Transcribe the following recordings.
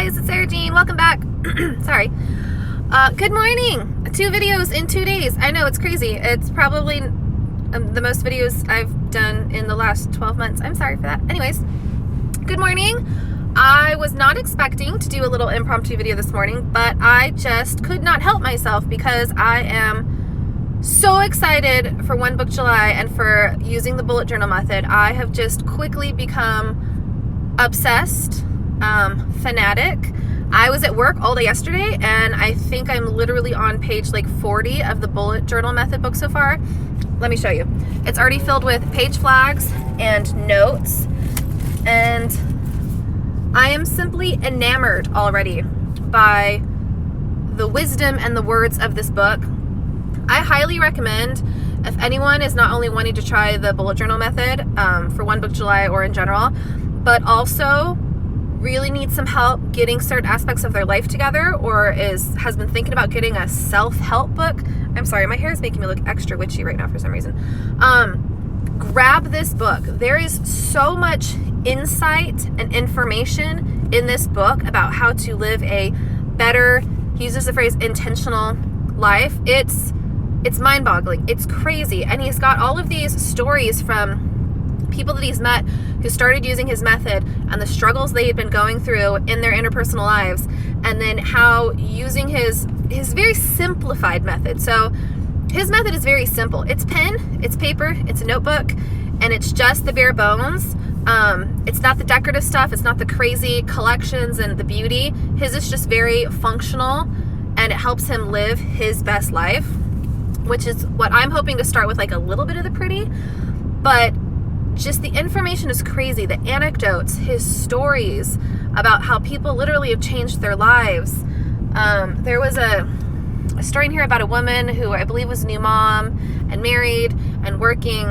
guys, it's Sarah Jean. Welcome back. Sorry. Good morning. 2 videos in 2 days. I know, it's crazy. It's probably the most videos I've done in the last 12 months. I'm sorry for that. Anyways, good morning. I was not expecting to do a little impromptu video this morning, but I just could not help myself because I am so excited for One Book July and for using the bullet journal method. I have just quickly become obsessed, fanatic. I was at work all day yesterday, and I think I'm literally on page like 40 of the bullet journal method book so far. Let me show you. It's already filled with page flags and notes, and I am simply enamored already by the wisdom and the words of this book. I highly recommend, if anyone is not only wanting to try the bullet journal method for One Book July or in general, but also really needs some help getting certain aspects of their life together, or has been thinking about getting a self-help book. I'm sorry, my hair is making me look extra witchy right now for some reason. Grab this book. There is so much insight and information in this book about how to live a better, he uses the phrase, intentional life. It's mind-boggling. It's crazy. And he's got all of these stories from people that he's met who started using his method and the struggles they had been going through in their interpersonal lives, and then how using his very simplified method. So his method is very simple. It's pen, it's paper, it's a notebook, and it's just the bare bones. It's not the decorative stuff. It's not the crazy collections and the beauty. His is just very functional, and it helps him live his best life, which is what I'm hoping to start with, like a little bit of the pretty, but just the information is crazy. The anecdotes, his stories about how people literally have changed their lives. There was a story in here about a woman who I believe was a new mom and married and working,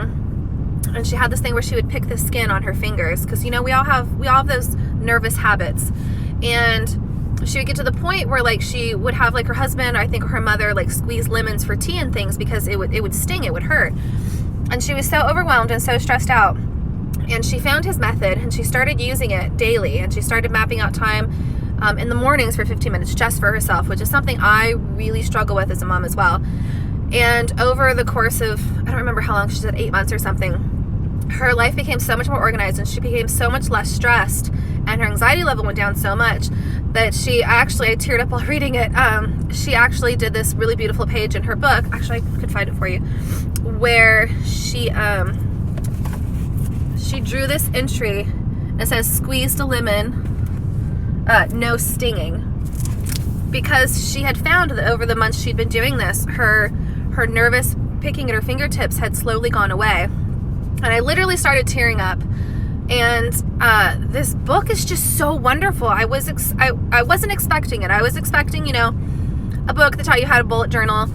and she had this thing where she would pick the skin on her fingers because, you know, we all have those nervous habits, and she would get to the point where, like, she would have, like, her husband, or I think her mother, like, squeeze lemons for tea and things because it would sting, it would hurt. And she was so overwhelmed and so stressed out. And she found his method, and she started using it daily, and she started mapping out time in the mornings for 15 minutes just for herself, which is something I really struggle with as a mom as well. And over the course of, I don't remember how long, she said 8 months or something, her life became so much more organized, and she became so much less stressed, and her anxiety level went down so much that I teared up while reading it. She actually did this really beautiful page in her book. Actually, I could find it for you, where she drew this entry, and it says, "Squeezed a lemon, no stinging," because she had found that over the months she'd been doing this, her nervous picking at her fingertips had slowly gone away. And I literally started tearing up. And this book is just so wonderful. I wasn't expecting it. I was expecting, you know, a book that taught you how to bullet journal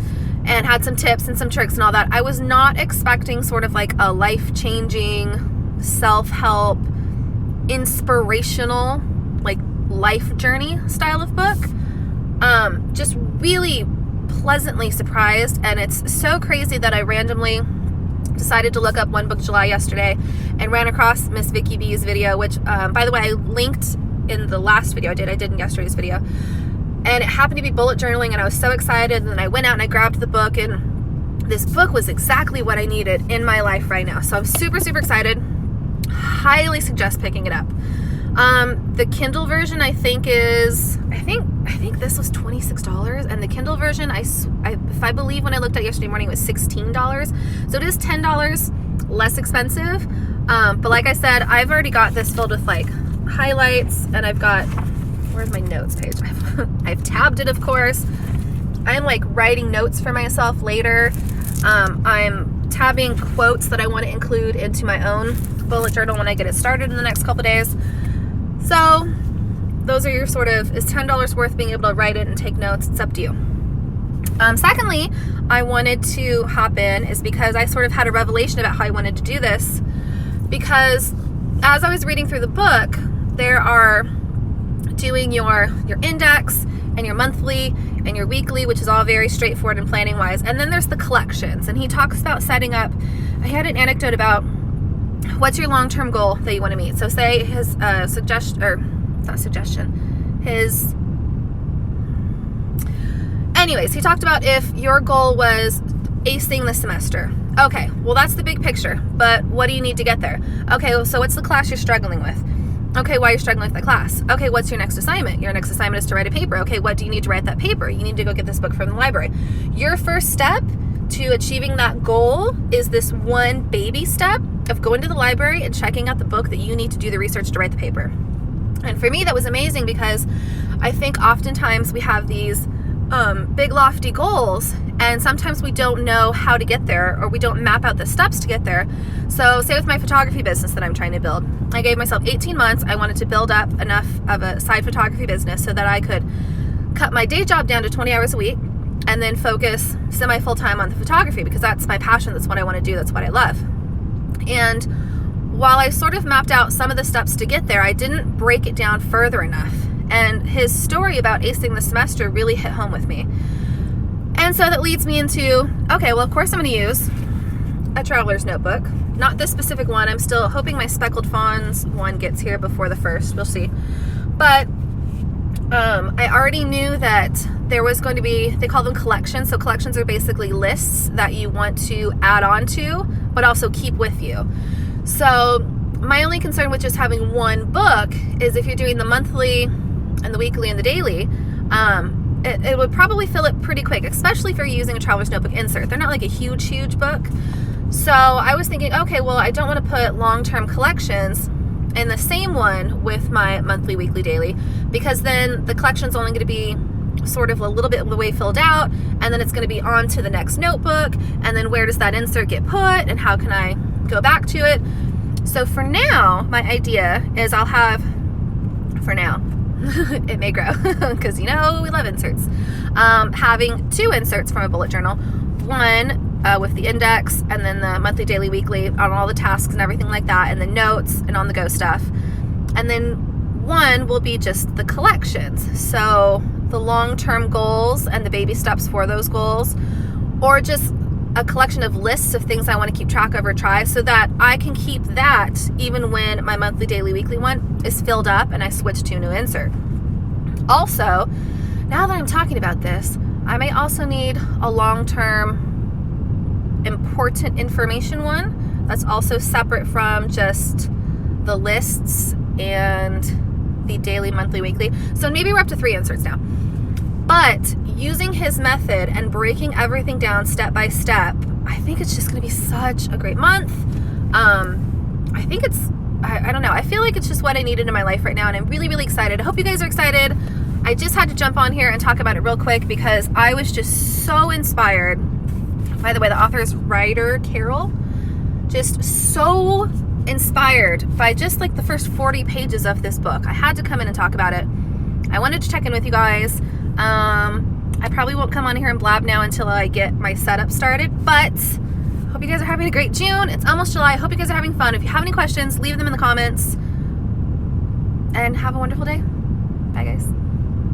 and had some tips and some tricks and all that. I was not expecting sort of like a life-changing, self-help, inspirational, like life journey style of book. Just really pleasantly surprised. And it's so crazy that I randomly decided to look up One Book July yesterday and ran across Miss Vicky B's video, which, by the way, I linked in the last video I did in yesterday's video. And it happened to be bullet journaling, and I was so excited. And then I went out and I grabbed the book, and this book was exactly what I needed in my life right now. So I'm super, super excited. Highly suggest picking it up. The Kindle version, I think this was $26, and the Kindle version, if I believe when I looked at yesterday morning, it was $16. So it is $10 less expensive. But like I said, I've already got this filled with like highlights, and I've got, where's my notes page? I've tabbed it, of course. I'm like writing notes for myself later. I'm tabbing quotes that I want to include into my own bullet journal when I get it started in the next couple days. So those are your is $10 worth being able to write it and take notes. It's up to you. Secondly, I wanted to hop in is because I sort of had a revelation about how I wanted to do this, because as I was reading through the book, there are doing your index and your monthly and your weekly, which is all very straightforward and planning wise. And then there's the collections, and he talks about setting up, I had an anecdote about what's your long-term goal that you want to meet. So say his Anyways, he talked about if your goal was acing the semester. Okay, well, that's the big picture, but what do you need to get there? Okay, well, so what's the class you're struggling with? Okay, why are you struggling with the class? Okay, what's your next assignment? Your next assignment is to write a paper. Okay, what do you need to write that paper? You need to go get this book from the library. Your first step to achieving that goal is this one baby step of going to the library and checking out the book that you need to do the research to write the paper. And for me, that was amazing because I think oftentimes we have these big lofty goals, and sometimes we don't know how to get there, or we don't map out the steps to get there. So say with my photography business that I'm trying to build, I gave myself 18 months. I wanted to build up enough of a side photography business so that I could cut my day job down to 20 hours a week and then focus semi full-time on the photography, because that's my passion. That's what I want to do. That's what I love. And while I sort of mapped out some of the steps to get there, I didn't break it down further enough. And his story about acing the semester really hit home with me. And so that leads me into, okay, well, of course I'm going to use a traveler's notebook. Not this specific one. I'm still hoping my speckled fawns one gets here before the 1st. We'll see. But I already knew that there was going to be, they call them collections. So collections are basically lists that you want to add on to, but also keep with you. So my only concern with just having one book is if you're doing the monthly and the weekly and the daily, it would probably fill it pretty quick, especially if you're using a traveler's notebook insert. They're not like a huge book. So I was thinking, okay, well, I don't want to put long-term collections in the same one with my monthly, weekly, daily, because then the collection's only going to be sort of a little bit of the way filled out, and then it's going to be on to the next notebook, and then where does that insert get put, and how can I go back to it? So for now, my idea is I'll have, for now, it may grow, because we love inserts, having 2 inserts from a bullet journal, one with the index, and then the monthly, daily, weekly on all the tasks and everything like that, and the notes and on the go stuff, and then one will be just the collections, so the long-term goals and the baby steps for those goals, or just a collection of lists of things I want to keep track of or try, so that I can keep that even when my monthly, daily, weekly one is filled up and I switch to a new insert. Also, now that I'm talking about this, I may also need a long-term important information one that's also separate from just the lists and the daily, monthly, weekly. So maybe we're up to 3 inserts now. But using his method and breaking everything down step by step, I think it's just going to be such a great month. I think I don't know. I feel like it's just what I needed in my life right now, and I'm really, really excited. I hope you guys are excited. I just had to jump on here and talk about it real quick because I was just so inspired. By the way, the author is Ryder Carroll. Just so inspired by just like the first 40 pages of this book. I had to come in and talk about it. I wanted to check in with you guys. I probably won't come on here and blab now until I get my setup started, but hope you guys are having a great June. It's almost July. Hope you guys are having fun. If you have any questions, leave them in the comments, and have a wonderful day. Bye, guys.